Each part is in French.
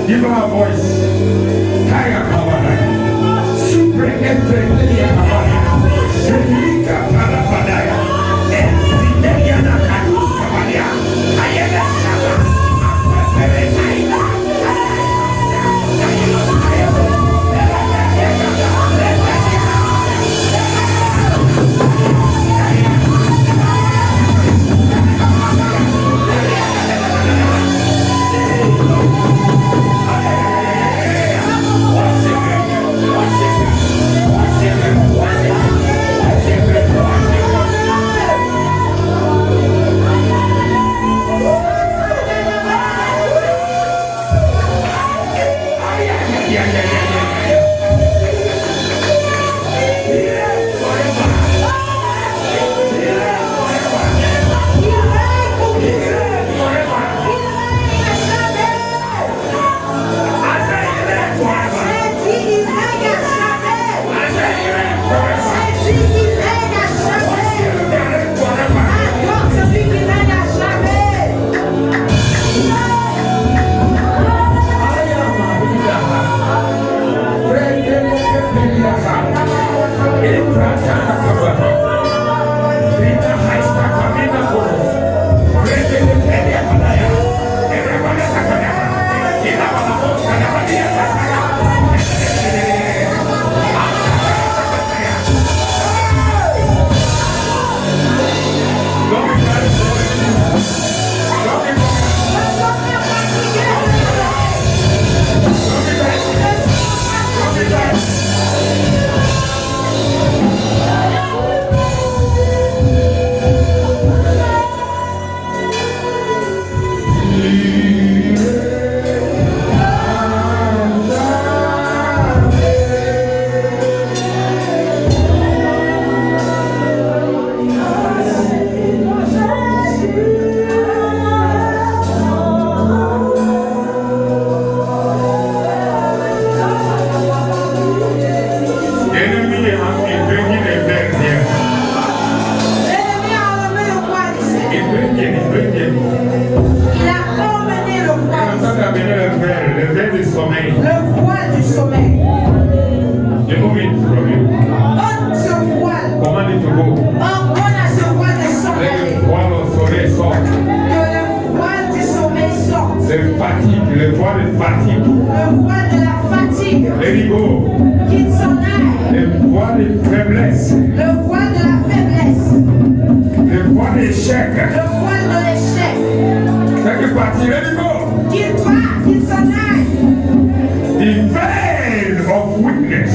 Give her a voice. Kaya Kawadaya. Super Entelelia Kawadaya. Selika Parabadaya. Entelelia Nakadus Kawadaya. Ayala Saba. Akwepere sommeil. Remove it from you. Ôte ce voile. Command it to go. Ordonne à ce voile de Let s'enlever. the voile of soleil sorte. Que le voile du sommeil sorte. C'est fatigue, le voile de fatigue. Le voile de la fatigue. Let it go. Qu'il s'en aille. Le voile de faiblesse. Le voile de la faiblesse. Le voile d'échec. Le voile de l'échec. Quelque partie, let it go. Qu'il parte, qu'il s'en aille. The veil of weakness.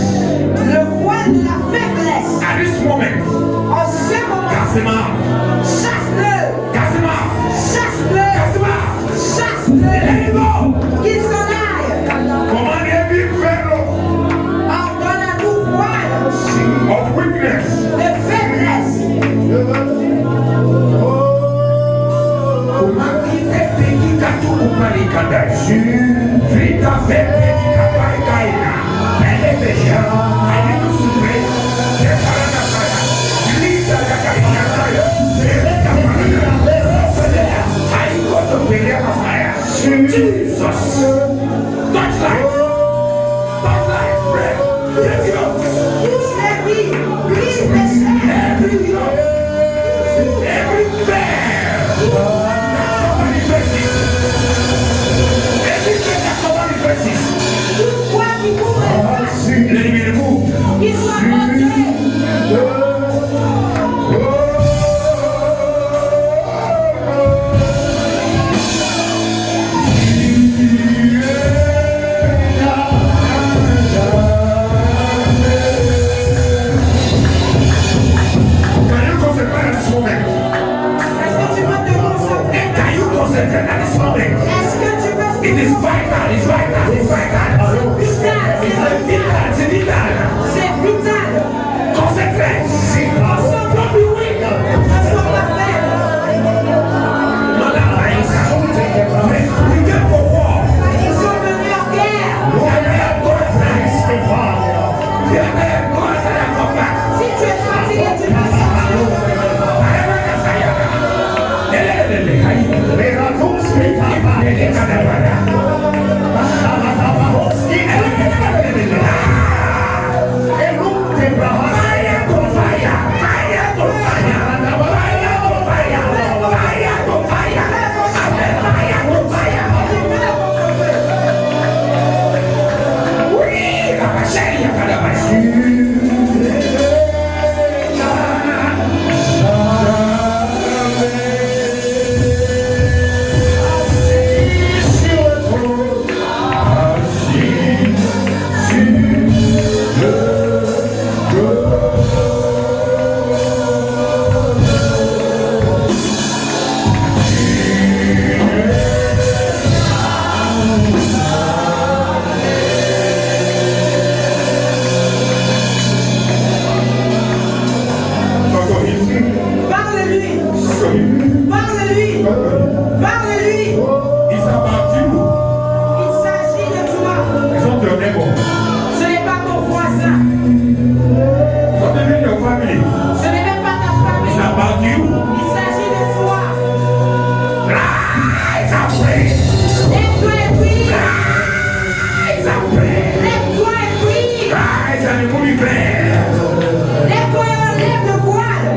Le voile de la faiblesse. At this moment, En ce moment, Cassima, chasse-le. Cassima, Chasse-le. Cassima, Chasse-le. let it go. Qu'il s'en aille. Command every veil Ordonne à tout voile of weakness. de faiblesse. Jesus, touch life, bread, get it up. Brise les vies. Brise les chaînes. Every yoke, every bear, somebody faces. Every bear that somebody faces. Tout poids qui couvre les vaches. Let it be removed. Qu'il soit ôté. Can you concentrate at this moment? Est-ce que tu veux te concentrer? Can you concentrate at this moment? Est-ce que tu veux te It is vital, it's vital, it's vital. C'est vital. C'est vital. Concentrate. Don't be weak. Ne sois pas faible. Not that like. We came for war. Ils sont venus en guerre. And I am going to yeah, I am going to come back. Si tu es fatigué, tu vas sortir. Parle-lui. Parle-lui. Parle-lui. It's about you. Il s'agit de toi. It's not your neighbor. Ce n'est pas ton voisin. It's not even your family. Ce n'est même pas ta It's famille. about you. Il s'agit de toi. Rise and pray. Lève-toi et prie. Rise and pray. Lève-toi et prie. Rise and remove the veil. Lève-toi et enlève le voile.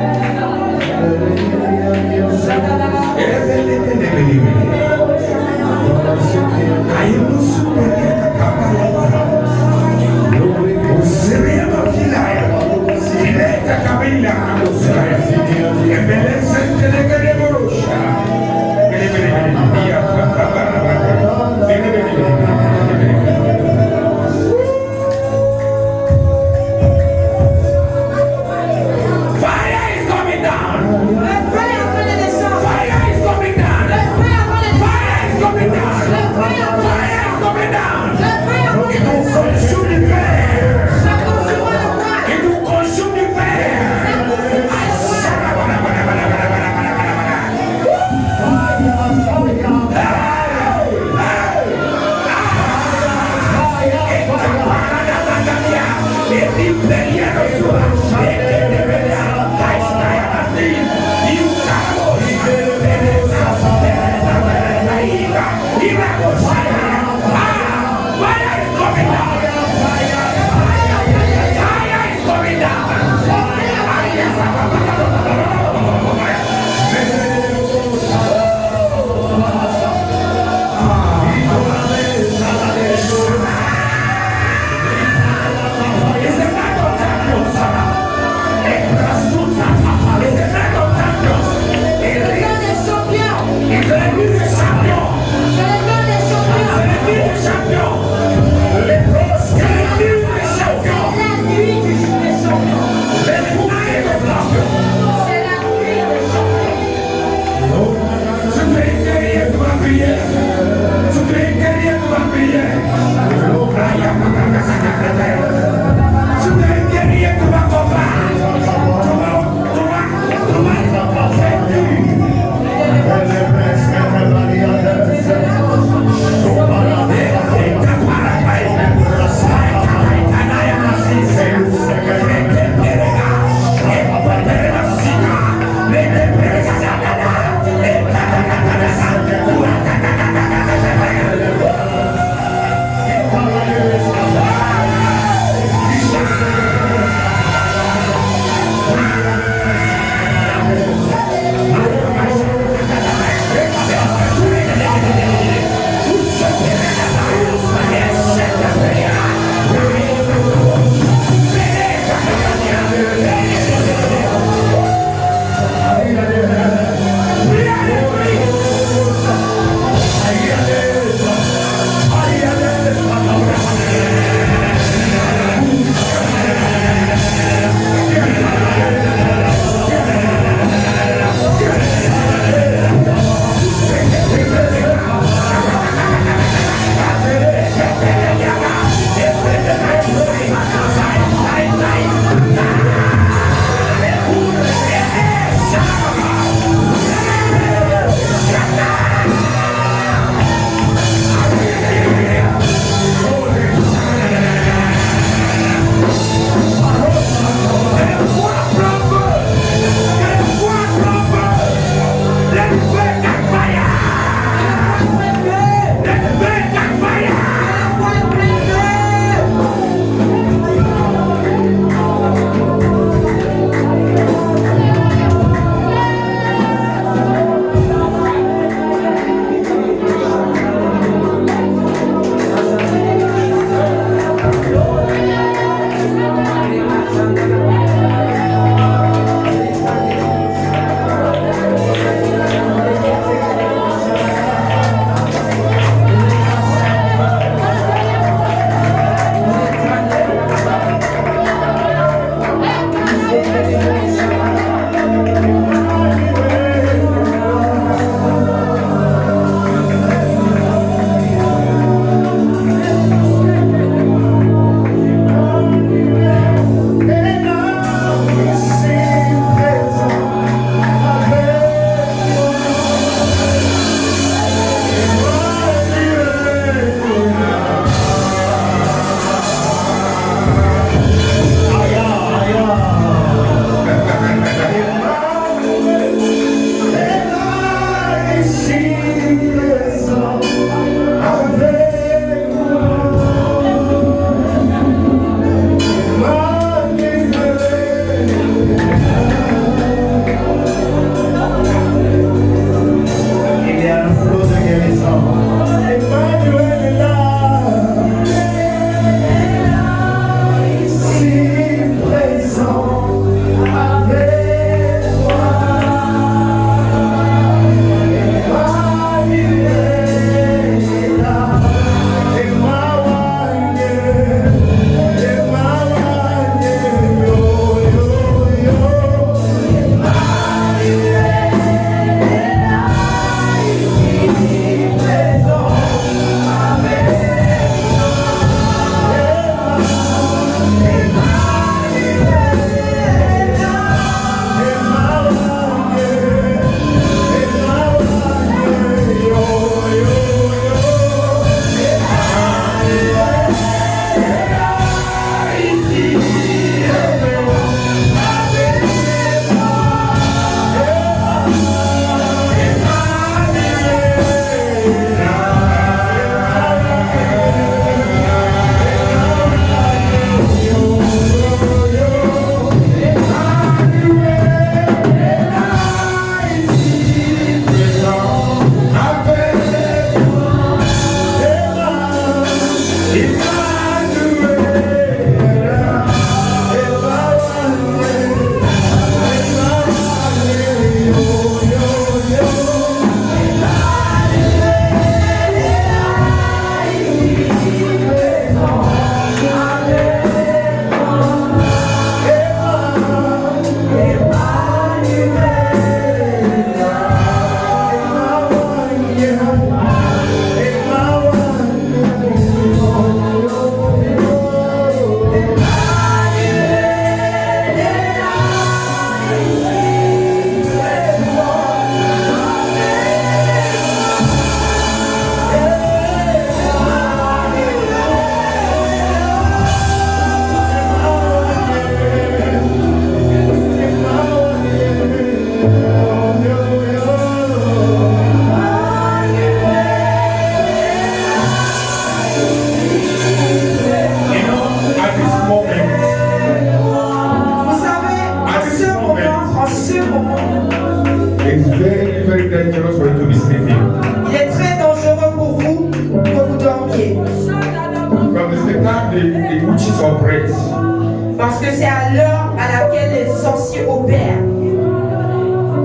Parce que c'est à l'heure à laquelle les sorciers opèrent.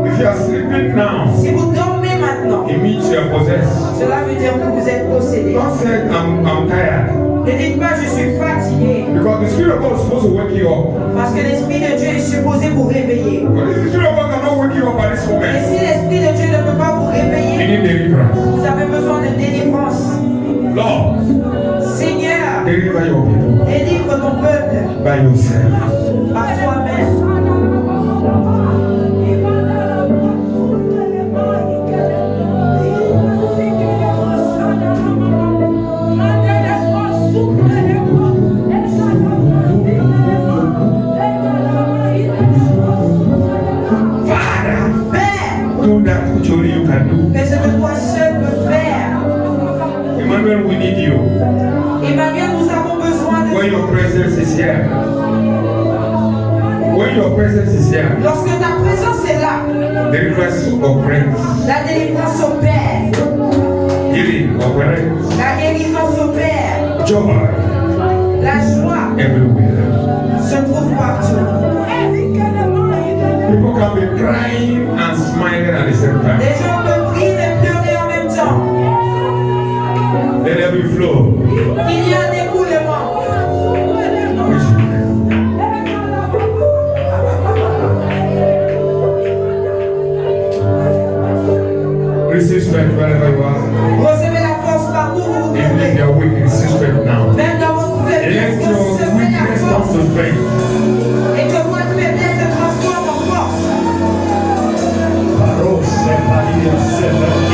If you are sleeping now, Si vous dormez maintenant, it means you are possessed. cela veut dire que vous êtes possédé. Don't say I'm tired. Ne dites pas je suis fatigué, Because the Spirit of God is supposed to wake you up. parce que l'Esprit de Dieu est supposé vous réveiller. But if the Spirit of God cannot wake you up at this Et moment, si l'Esprit de Dieu ne peut pas vous you réveiller, need deliverance. vous avez besoin de délivrance. Lord, Seigneur, deliver your people délivre ton peuple by yourself. par toi-même. Father, Père, do that which only you can do. fais ce que toi seul peux faire. Emmanuel, we need you. Emmanuel, nous avons besoin de When toi. your presence is here. When your presence is here, Lorsque ta présence est là, deliverance operates. la délivrance opère, Healing operates. la guérison s'opère, Joy la joie everywhere. se trouve partout. People can be crying and smiling at the same time. Les gens peuvent rire et pleurer en même temps. Let there be flow. Il y a un écoulement. Receive strength wherever you are. Recevez la force partout où vous Even if trouvez. you are weak, receive strength now. Même dans votre Let faiblesse, your recevez la weakness come force. to strength. Et que votre faiblesse se transforme en force.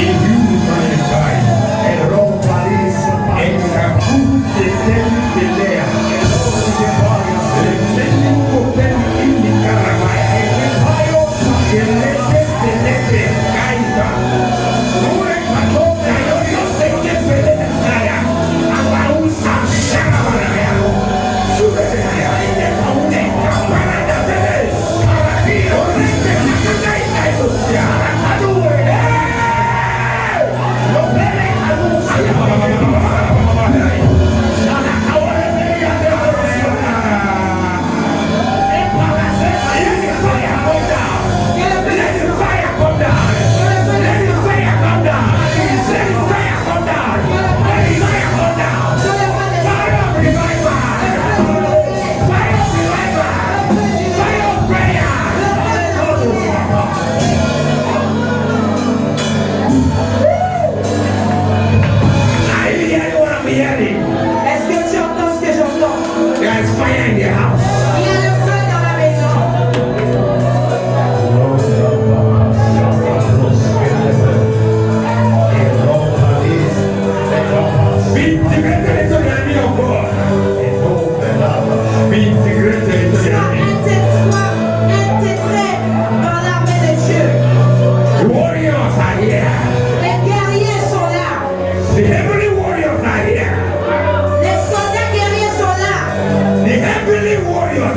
In you we find life. And Kakuti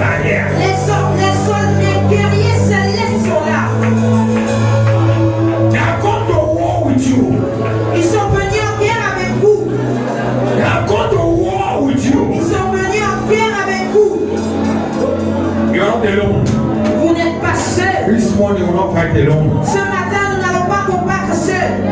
are here. Les guerriers célestes sont là. They are going to war with you. Ils sont venus en guerre avec vous. They are going to war with you. Ils sont venus en guerre avec vous. You are not alone. Vous n'êtes pas seuls. This morning you will not fight alone. Ce matin, nous n'allons pas combattre seuls.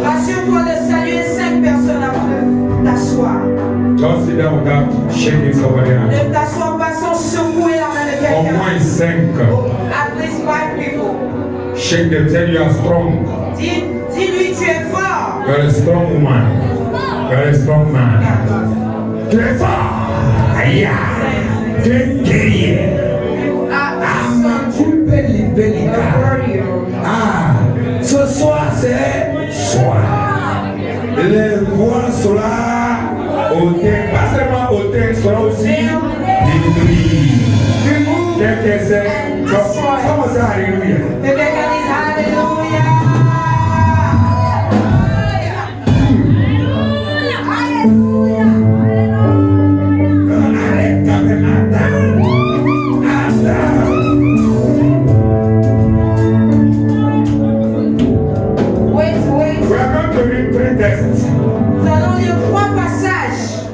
Rassure-toi de saluer 5 personnes avant de t'asseoir. Don't sit down without shaking somebody hand. Ne t'assois pas sans secouer la main de Au quelqu'un. moins 5. At least 5 people. Shake them, tell you are strong. Dis-lui tu es fort. You're a strong woman. You're a strong man. Tu es fort. Aïe. Tu es guerrier. Tu es belle. Ah, ce soir c'est soir. Les voix sera ôtées, pas seulement ôtées, sera aussi détruites. Quel que c'est, comment ça, alléluia. Arrête quand même, attends. Wait. We are going to read 3 texts. Nous allons lire 3 passages.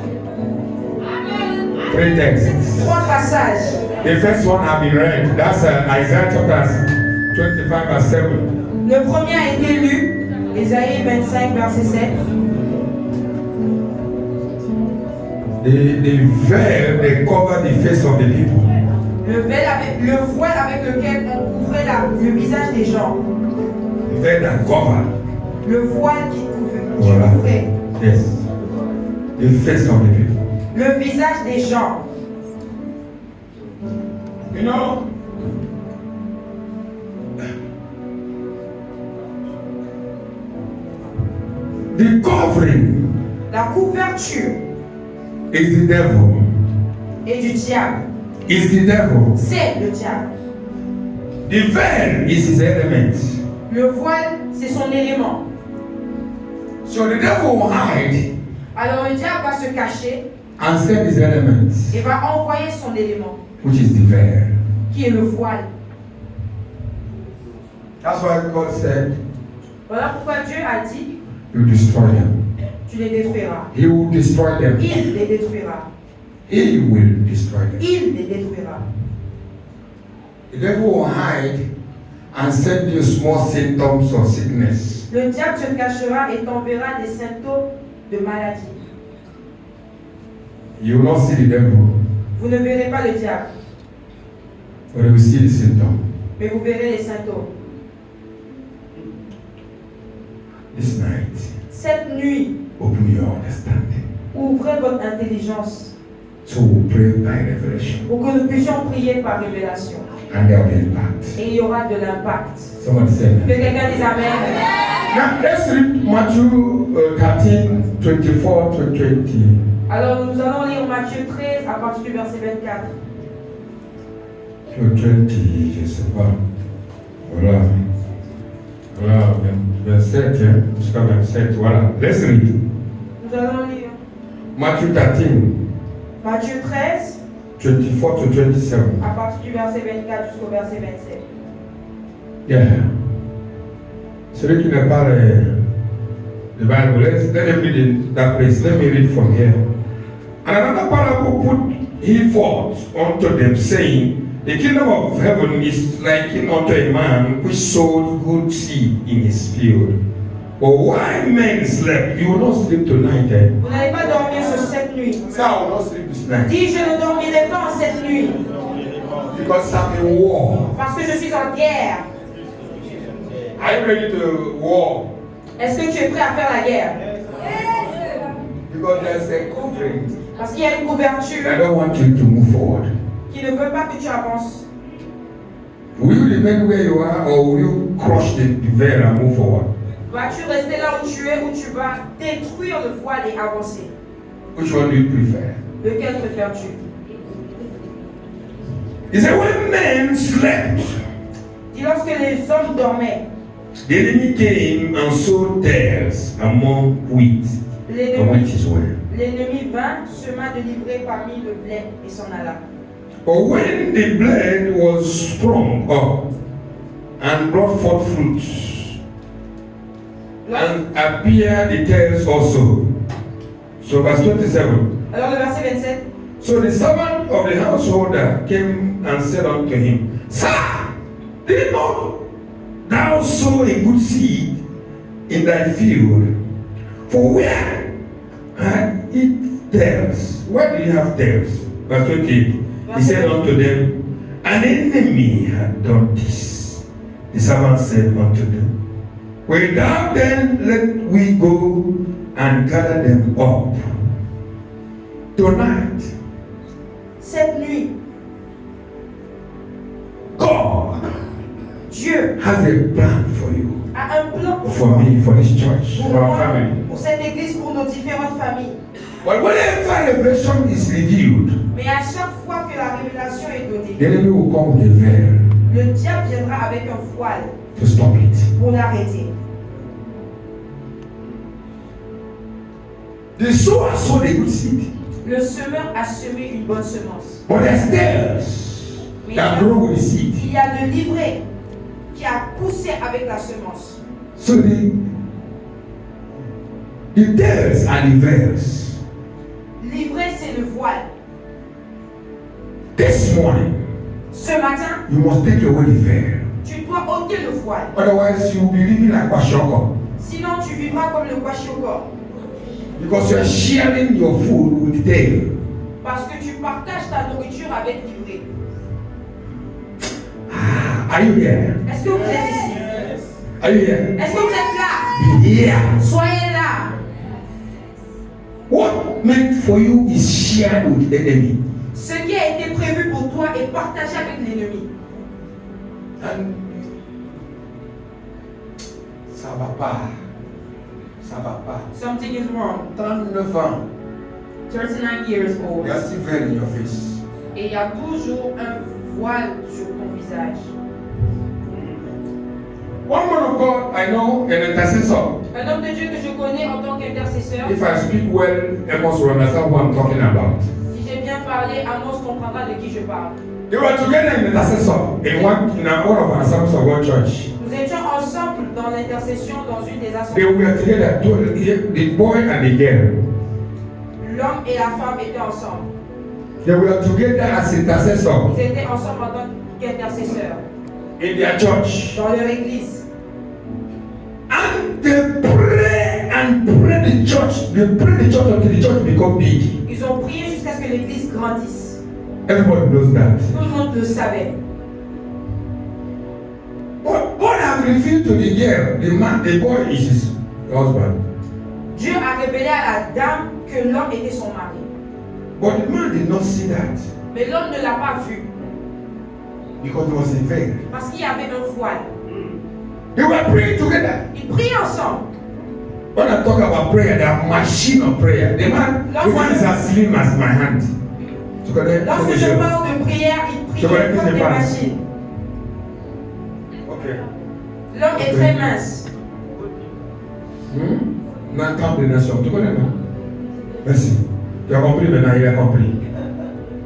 3 texts. 3 passages. The first one have been read. That's Isaiah chapter 25 verse 7. Le premier a été lu, Ésaïe 25, verset 7. The veil, they cover the face of the people. Le voile avec lequel on couvrait le visage des gens. The veil that cover. Le voile qui Voilà. couvrait Yes. The face of the people. le visage des gens. You know, the covering La couverture is the devil. est du diable. Is the devil. C'est le diable. The veil is his element. Le voile, c'est son élément. So the devil will hide Alors le diable va se cacher and send his element, et va envoyer son élément, which is the veil. qui est le voile. That's why God said, Voilà pourquoi Dieu a dit, you destroy them. tu les détruiras. He will destroy them. Il les détruira. He will destroy them. Il les détruira. The devil will hide and send you small symptoms of sickness. Le diable se cachera et t'enverra des symptômes de maladie. You will not see the devil, Vous ne verrez pas le diable, but you will see the symptom. mais vous verrez les symptômes. This night, Cette nuit, open your understanding. ouvrez votre intelligence So we'll pray by revelation. pour que nous puissions prier par révélation. And there will be impact. Et il y aura de l'impact. Someone say Que that. quelqu'un dise Amen. Now let's read Matthew 13, 24 to 20. Alors nous allons lire Matthieu 13 à partir du verset 24. To 20, je sais pas. Voilà. Voilà, verset, hein, jusqu'à 27, voilà. Let's read. Nous allons lire Matthew 13, Matthieu 13 24 to 27. à partir du verset 24 jusqu'au verset 27. Yeah. Celui qui n'a pas the Bible, let him read in that place. Let me read from here. And another parable put he forth unto them, saying, the kingdom of heaven is likened unto a man which sowed good seed in his field. But while men slept, you will not sleep tonight, eh? Vous n'allez pas dormir sur cette nuit. Say, I will not sleep this night. Dis, je ne dormirai pas en cette nuit, Because I'm in war. parce que je suis en guerre. Are you ready to war? Est-ce que tu es prêt à faire la guerre? Because there's a covering. Parce qu'il y a une I couverture don't want you to move forward. qui ne veut pas que tu avances. Will you remain where you are, or will you crush the veil and move forward? Vas-tu rester là où tu es, ou tu vas détruire le voile et avancer? Which one do you prefer? Lequel préfères-tu? He said, when men slept, Dis, lorsque les hommes dormaient, the enemy came and sowed tares among wheat, and wheat is well. l'ennemi vint, sema de l'ivraie parmi le blé et s'en alla. But when the blade was sprung up and brought forth fruits, and appeared the tares also. So verse 27. Alors le verset 27. So the servant of the householder came and said unto him, Sir, did not thou sow a good seed? in thy field. For where it tares? Where do you have tares? Verse 20. He said unto them, an enemy had done this. The servant said unto them, without then let we go and gather them up. Tonight, Cette nuit, God Dieu has a plan for you, a un plan pour for toi, me, for this church, pour for our moi, family. pour cette église, pour nos différentes familles. But whenever revelation is revealed, Mais à chaque fois que la révélation est donnée, the enemy will come with a veil le diable viendra avec un voile to stop it. pour l'arrêter. The sower sowed a good seed, Le semeur a semé une bonne semence. but there's tares Mais that grow with the seed. il y a le livret qui a poussé avec la semence. So the tares are the veils. Livret, c'est le voile. This morning, Ce matin, you must take away the veil. tu dois ôter le voile. Otherwise, you will be living like Washoko. Sinon, tu vivras comme le Kwashiorkor. Because you are sharing your food with tail. Parce que tu partages ta nourriture avec livret. Are you here? Est-ce que vous êtes ici? Are you here? Est-ce que vous êtes là? Be here. Soyez là. What meant for you is shared with the enemy. Ce qui a été prévu pour toi est partagé avec l'ennemi. And ça va pas. Ça va pas. Something is wrong. 39 ans. 39 years old. You are still veil in your face. Et il y a toujours un voile sur ton visage. One man of God I know, an intercessor. Un homme de Dieu que je connais en tant qu'intercesseur. If I speak well, Amos will understand what I'm talking about. Si j'ai bien parlé, Amos comprendra de qui je parle. They were together in intercessor in one of our Assemblies of God church. Nous étions ensemble dans l'intercession dans une des They assemblées. were together, the boy and the girl. L'homme et la femme étaient ensemble. They were together as intercessors Ils étaient ensemble en tant qu'intercesseurs in their church. dans leur église. And they pray and pray the church. They pray the church until the church become big. Ils ont prié jusqu'à ce que l'église grandisse. Everybody knows that. Tout le monde le savait. But God has revealed to the girl, the man, the boy is his husband. Dieu a révélé à la dame que l'homme était son mari. But the man did not see that Mais l'homme ne l'a pas vu because there was a veil. parce qu'il y avait un voile. They were praying together. Ils priaient ensemble. When I talk about prayer, the machine of prayer, the man is as slim as my hand. Lorsque je parle de prière, ils prient comme des machines. Okay. L'homme est très mince. N'entends des nations. Tu connais, non? Merci. Tu as compris maintenant, il a compris.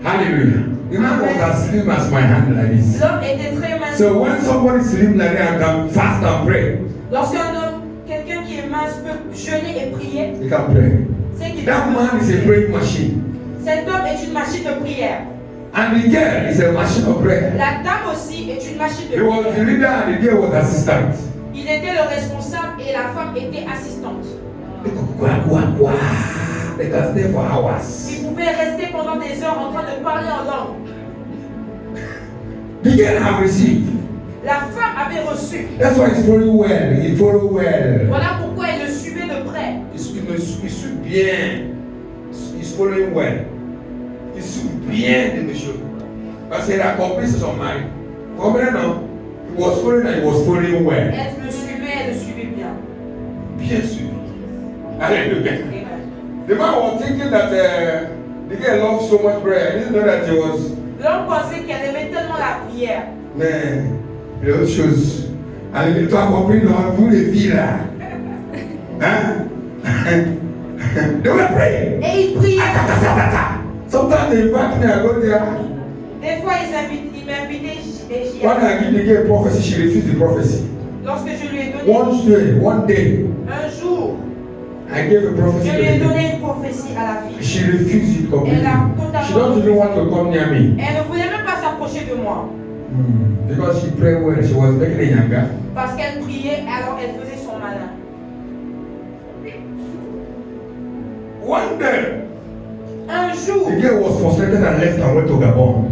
Hallelujah. The man was as slim as my hand like this. L'homme était très mince. So when somebody is slim like that and can fast and pray, Lorsqu'un homme, quelqu'un qui est mince peut jeûner et prier, he can pray. c'est qu'il That man is a praying machine. Cet homme est une machine de prière. And the girl is a machine of prayer. La dame aussi est une machine de He was the prière. leader and the girl was assistant. Il était le responsable et la femme était assistante. They can stay for hours. Ils pouvaient rester pendant des heures en train de parler en langue. The girl have received. La femme avait reçu. That's why he's following well. He follow well. Voilà pourquoi elle le suivait de près. Il suit bien. He's following well. Il suit bien de mes choses. Parce qu'il a compris c'est son mari. Vous comprenez non? He was following and he was following well. Elle le suivait bien. Bien sûr. Hallelujah. Amen. The man was thinking that the girl loved so much prayer. He didn't know that he was. L'homme pensait qu'elle aimait tellement la prière. Mais il y a autre chose. Allez, toi compris dans vous les filles là. Hein? They were praying. Et il priait. Sometimes they invite me, I go there. Des fois, il m'invitait et j'y When allais. I give the girl prophecy, she refused the prophecy. Lorsque je lui ai donné One day, un jour, I gave a prophecy je to lui ai the girl. donné une prophétie à la fille. She refused it completely. Elle a totalement She don't even want to come near me. Elle ne voulait même pas s'approcher de moi. Because she prayed well, she was making a yanga. Parce qu'elle priait, alors elle faisait son malin. One day, Un jour, the girl was frustrated and left and went to Gabon.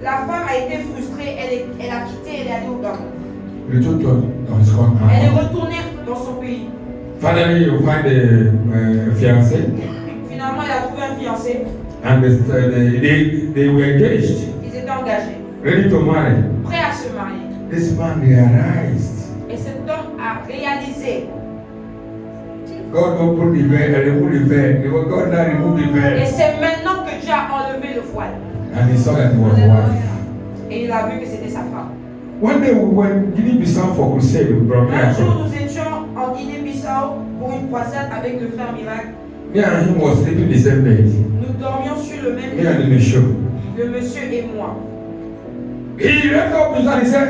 la femme a été frustrée, elle a quitté, elle est allée au Gabon. Returned to his Elle est country. retournée dans son pays. Finally, you find a fiancé, Finalement, elle a trouvé un fiancé. and they were engaged, Ils étaient engagés, ready to marry. prêts à se marier. This man realized Et cet homme a réalisé. God opened the veil and removed the veil. God now removed the Et veil, c'est maintenant que Dieu a enlevé le voile. and he saw that it was a wife. Et il a vu que c'était sa femme. One day we went Guinea-Bissau for crusade with Brother Un jour, Miracle. nous étions en Guinée-Bissau pour une croisade avec le frère Miracle. Me and him was sleeping the same bed. Nous dormions sur le même Me and lit, the show. le monsieur et moi. He left up his hand. He said,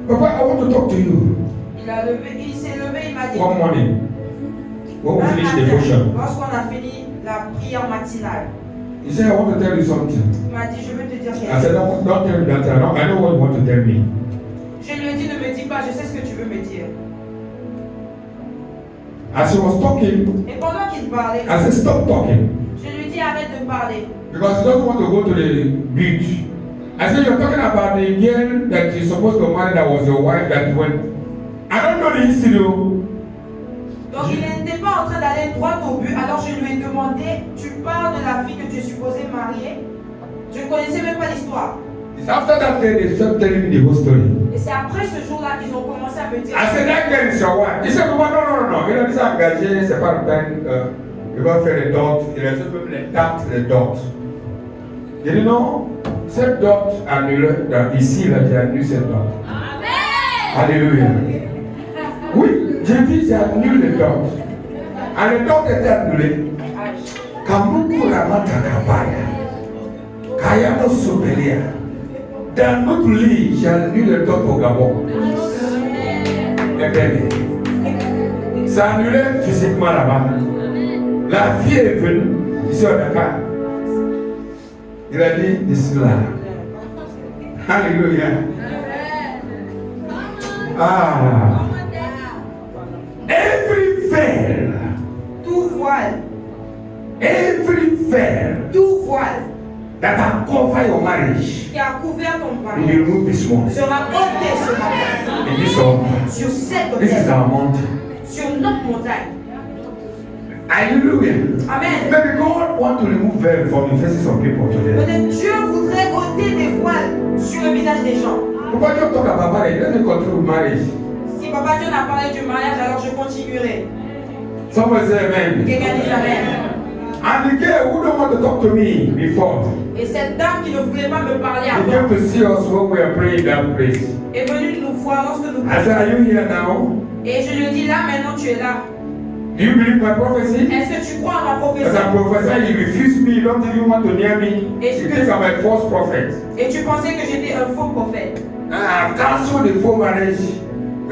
"Papa, I want to talk to you." Il s'est levé, il m'a dit. One morning, when we Un finished matin, devotion, lorsqu'on a fini la prière matinale, he said, "I want to tell you something." il m'a dit, je veux te dire I quelque said, chose. "Don't tell me that. I know what you want to tell me." Je lui ai dit, ne me dis pas, je sais ce que tu veux me dire. As he was talking, Et pendant qu'il parlait, I said, "Stop talking," je lui ai dit, arrête de parler. because he doesn't want to go to the beach. I said, "You're talking about the girl that you're supposed to marry that was your wife that went." I don't know the history. Donc il n'était pas en train d'aller droit au but, alors je lui ai demandé, tu parles de la fille que tu es supposé marier? Je ne connaissais même pas l'histoire. It's after that day they started telling me the whole story. Et c'est après ce jour-là qu'ils ont commencé à me dire. I said, "That girl is your wife." He said, "Papa, no. You know, this engagé, c'est pas le peine. Il va faire les dots. Il a même les dates, les dots. You didn't know? Cette dot annulée, ici, là, j'ai annulé cette dot. Amen! Alléluia. Oui, j'ai dit, j'ai annulé les dots. Et les dots étaient annulés. Kamuku Ramata Kabaya. Kayano Sobelia. Dans notre lit, j'ai annulé le dot au Gabon. Ça a annulé physiquement là-bas. La fille est venue ici au Dakar. Il a dit, ici là. Alléluia. Ah. Every veil. Tout voile, Tout voile that has covered your marriage qui a couvert ton will be mariage removed this morning. sera ôté ce matin In this altar. sur cette This is terre, our mountain. sur notre montagne. Hallelujah. Amen. Maybe God want to remove veil from the faces of people today. Peut-être Dieu voudrait ôter des voiles sur le visage des gens. Pourquoi Dieu talk about marriage? Let me continue with marriage. Si Papa Dieu n'a parlé du mariage, alors je continuerai. Somebody say amen. Quelqu'un dit Amen. And the girl who don't want to talk to me before, Et cette dame qui ne voulait pas me parler he avant came to see us when we were praying in that place. est venue nous voir lorsque nous I said, "Are you here now? Et je lui ai dit, là maintenant tu es là. Do you believe my prophecy?" Est-ce que tu crois en ma As I prophétie? prophesy, you refuse me. You don't even want to near me. You think I'm a false prophet. Et tu pensais que j'étais un faux prophète. I've cancelled the full marriage.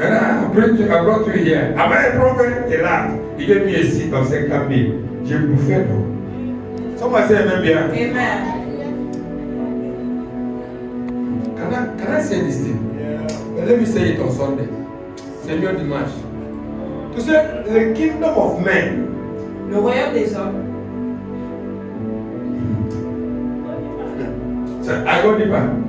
And I brought you here. Am I a prophet? He laughed. He gave me a seat of 50,000. J'ai bouffé d'eau. Someone say amen bien. Amen. Can I say this thing? But let me say it on Sunday. Seigneur dimanche. To say the kingdom of men. Le royaume des hommes. So I go deeper.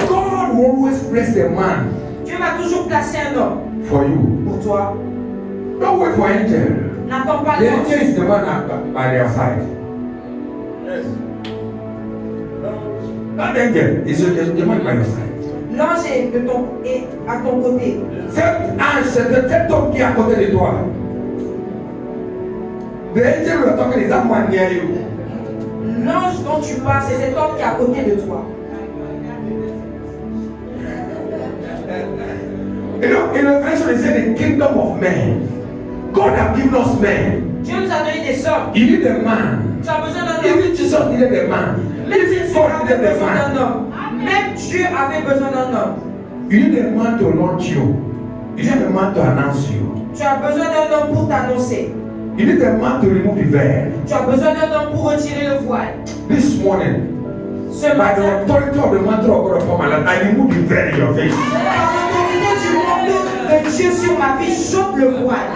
God will always place a man Dieu va toujours placer un homme for you. pour toi. Don't wait for angel. N'attends pas The l'ange. angel is the one by their side. Yes. That angel is the man by your side. L'ange est à ton côté. Cet ange, c'est cet homme qui est à côté de toi. The angel we are talking is that man near you. L'ange dont tu parles, c'est cet homme qui est à côté de toi. You know, in Revelation it said the kingdom of men. God has given us men. Dieu nous a donné des hommes. You need a man. Tu as besoin d'un homme. Even Jesus needed a man. Même Even Jésus God avait needed a besoin d'un man. homme. Même Dieu avait besoin d'un homme. You need a man to launch you. You need a man to announce you. Tu as besoin d'un homme pour t'annoncer. You need a man to remove the veil. Tu as besoin d'un homme pour retirer le voile. This morning, Ce by the matin, authority of the mantle of God upon my life, I remove the veil in your face. par l'autorité du manteau de Dieu sur ma vie, j'ôte le voile.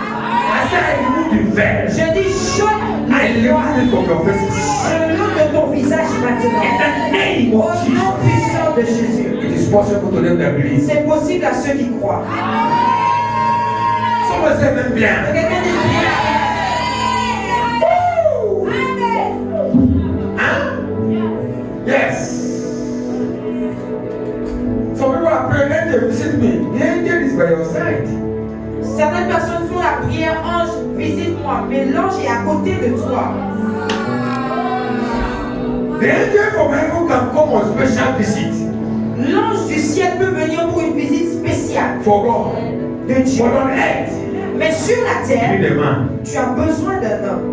say I remove the veil. Je dis, jette I le voile. remove it from your faces. Je l'ôte de ton visage In maintenant. the name Au of nom Jesus. puissant de Jésus. It is possible to them that believe. C'est possible à ceux qui croient. Someone say même bien. Quelqu'un dit bien. Yes. Some people are praying, angel visit me. The angel is by your side. Certaines personnes font la prière, ange, visite-moi. Mais l'ange est à côté de toi. The angel from heaven can come on special visit L'ange du ciel peut venir pour une visite spéciale for God. de Dieu. But on earth, Mais sur la you terre, need a man. tu as besoin d'un homme.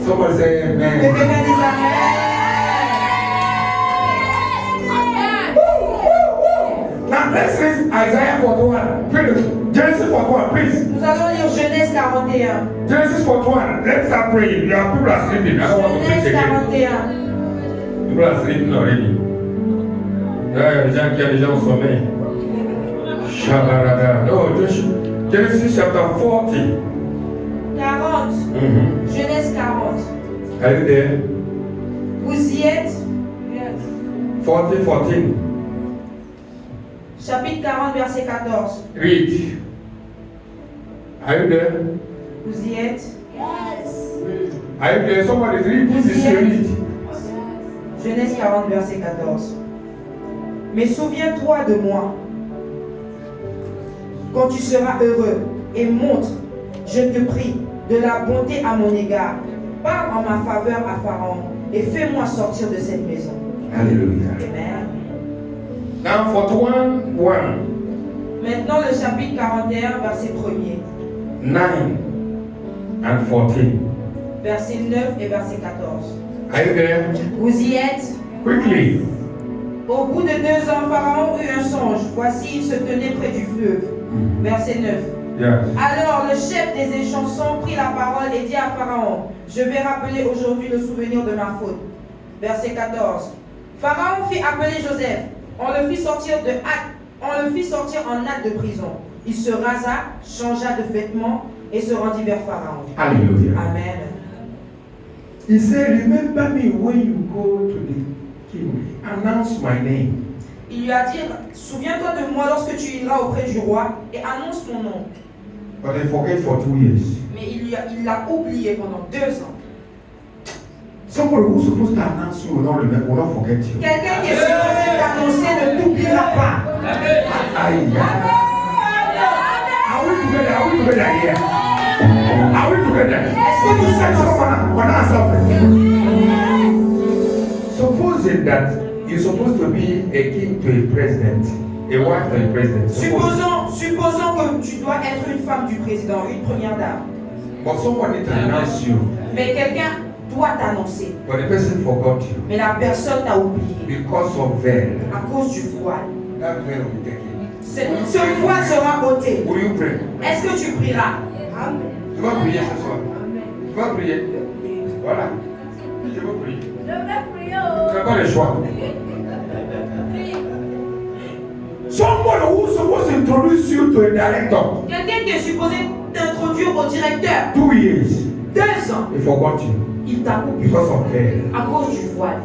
Someone say Que amen. quelqu'un dise amen. Now let's read Isaiah 41. Please, Genesis 41, please. Nous allons lire Genèse 41. Genesis 41. Let's start praying. Your people are sleeping. I don't want to preach Genèse again. 41. People are sleeping already. Il y a des gens qui ont déjà au sommeil. Shabarada. No, Genesis chapter 40. 40. Mm-hmm. Genèse 40. Are you there? Vous y êtes? 40, 14. Chapitre 40, verset 14. Read. Are you there? Vous y êtes? Are you there? Somebody read. This is read. Genèse 40, verset 14. Mais souviens-toi de moi quand tu seras heureux et montre, je te prie, de la bonté à mon égard. Parle en ma faveur à Pharaon et fais-moi sortir de cette maison. Hallelujah. Amen. Now 41, 1. Maintenant le chapitre 41, verset 1er. 9 and 14. Verset 9 et verset 14. Are you there? Vous y êtes? Quickly. Au bout de 2 ans, Pharaon eut un songe. Voici, il se tenait près du fleuve. Verset 9. Yes. Alors le chef des échansons prit la parole et dit à Pharaon, je vais rappeler aujourd'hui le souvenir de ma faute. Verset 14. Pharaon fit appeler Joseph. On le fit sortir en acte de prison. Il se rasa, changea de vêtements et se rendit vers Pharaon. Hallelujah. Amen. He said, remember me when you go to the king. Announce my name. Il lui a dit, souviens-toi de moi lorsque tu iras auprès du roi et annonce mon nom. But they forget for 2 years. Mais il l'a oublié pendant 2 ans. Somebody who's supposed to announce you will not remember, will not forget you. Quelqu'un qui est supposé t'annoncer ne t'oubliera pas. Aïe. Are we together? Are we together here? Are we together? Est-ce que nous Say sommes someone, one answer. Supposing that you're supposed to be a king to a president, a wife to a president. Supposons que tu dois être une femme du président, une première dame. But someone need to announce you. Mais quelqu'un doit t'annoncer. But the person forgot you Mais la personne t'a oublié because of veil. à cause du voile. That veil will be taken. Ce voile sera ôté. Will you pray? Est-ce que tu prieras? Tu vas prier ce soir. Tu vas prier. Voilà. Je veux prier. Tu n'as pas le choix. Someone who's supposed to introduce you to a director. Quelqu'un qui est supposé t'introduire au directeur. 2 years. 2 ans. He forgot you Il t'a oublié because of veil. à cause du voile.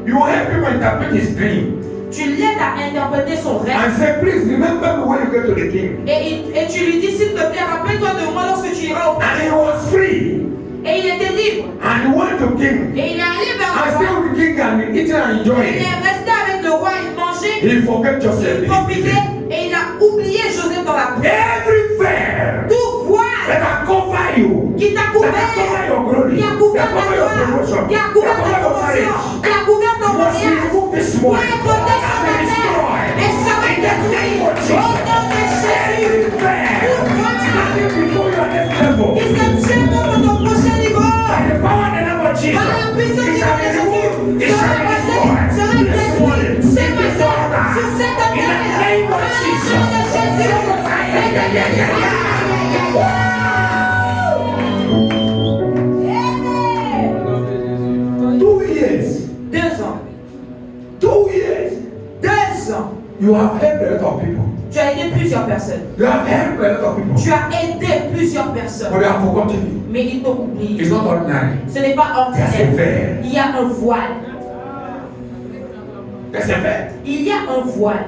You help him interpret his dream Tu l'aides à interpréter son rêve. and say, please remember me when you get to the king. Et tu lui dis, s'il te plaît, rappelle-toi de moi lorsque tu iras au And he palais. was free. Et il était libre. And he went to king. Et il est allé vers And le roi. stay with the king and eating and Il enjoying. est resté avec le roi, il mangeait, He forget Joseph. il profitait et il a oublié Joseph dans la prière. Every veil Tout voile that can cover you, qui t'a that can cover couvert, your glory, qui a that couvert can cover ta your gloire, promotion, qui a that couvert can ta cover your promotion, marriage, qui a couvert ton must be mariage. removed this Doit morning. être ôté ce And matin. destroyed. Et ça va In être the name détruit. of Au Jesus. nom de Jésus. Every veil standing before your next level, Qui se tient pour ton prochain niveau. by the power and the name of Jesus, Par la puissance it du shall nom be de removed. Jésus. It shall Sera be passé, destroyed. sera This détruit. morning, Ce this matin, order, sur cette in the terre. name of Par le Jesus. nom de Jésus. Two years. 2 ans. 2 years. 2 ans. You have helped a lot of people. Tu as aidé plusieurs personnes. personnes. You have helped a lot of people. Tu as aidé plusieurs personnes. But they have forgotten you. Mais ils t'ont oublié. It's not ordinary. Ce n'est pas There's a ordinaire. veil. Il y a un voile. There's a veil. Il y a un voile.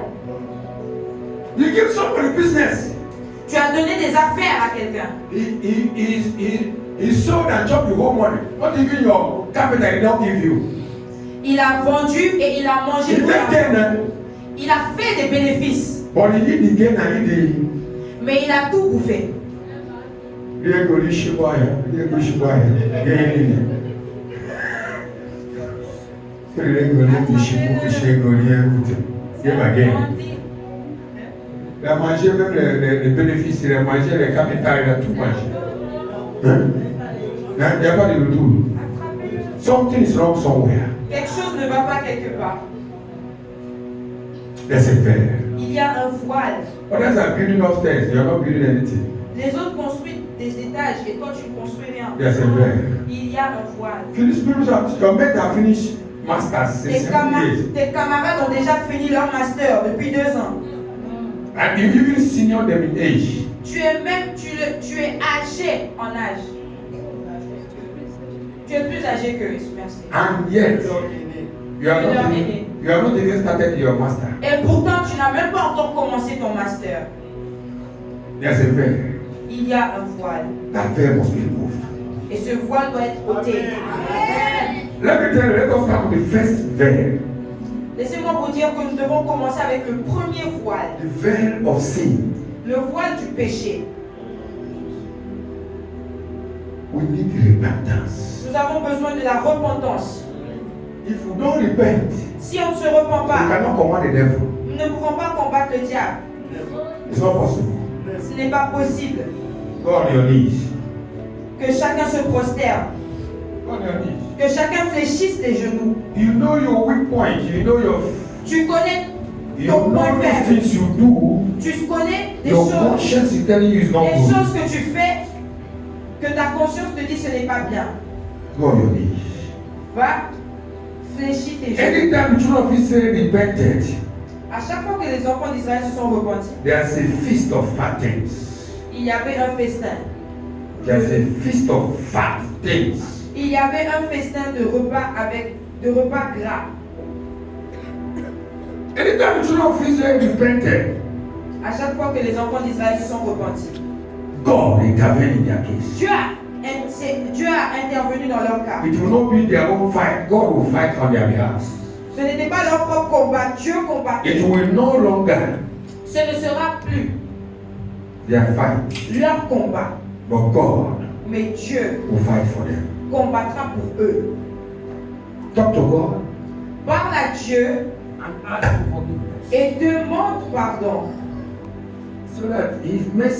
You give somebody business. Tu as donné des affaires à quelqu'un. He sold and chopped the whole money. Not even your capital, he don't give you. Il a vendu et il a mangé He tout made l'argent. gain, Il a fait des bénéfices. but he did the gain and he did. Mais il a tout bouffé. Il a mangé même les bénéfices, il a mangé les capitales, il a tout mangé. Hein? Il n'y a pas de retour. Something is wrong somewhere. Quelque chose ne va pas quelque part. There's a veil. Il y a un voile. Others are building upstairs, you are not building anything. Les autres construisent des étages et toi tu ne construis rien. There's a veil. Il y a un voile. Finish people, your mate have finished masters in Tes 7 years. camarades ont déjà fini leur master depuis 2 ans. And you even senior them in age. Tu es âgé en âge. Tu es plus âgé qu'eux, merci. And yet, you have not even started your master. Et pourtant, tu n'as même pas encore commencé ton master. There's a veil. Il y a un voile. That veil must be removed. Et ce voile doit être ôté. Let me tell you, let us start with the first veil. Laissez-moi vous dire que nous devons commencer avec le premier voile. The veil of sin. Le voile du péché. We need repentance. Nous avons besoin de la repentance. If we don't repent, Si on ne se repent we pas, cannot command the devil. nous ne pouvons pas combattre le diable. It's not possible. Ce n'est pas possible. Go on your knees. Que chacun se prosterne. Go on your knees. Que chacun fléchisse les genoux. You know your weak point. You know your. Tu connais You ton know point those faible. things you do. Tu connais des Your choses, conscience is telling you it's not des good. choses que tu fais, que ta conscience te dit ce n'est pas bien. Go on your knees. Va, fléchis tes genoux. Anytime the children of Israel repented, À chaque fois que les enfants d'Israël se sont repentis, there's a feast of fat things. il y avait un festin. There's a feast of fat things. Il y avait un festin de repas gras. Anytime the children of Israel repented, À chaque fois que les enfants d'Israël se sont repentis, God intervened in their case. Dieu a intervenu dans leur cas. It will not be their own fight. God will fight on their behalf. Ce n'était pas leur propre combat, Dieu combattait. It will no longer Ce ne sera plus their fight, leur combat, but God mais Dieu will fight for them. combattra pour eux. Talk to God Parle à Dieu and ask for forgiveness, et demande pardon. so that His mercy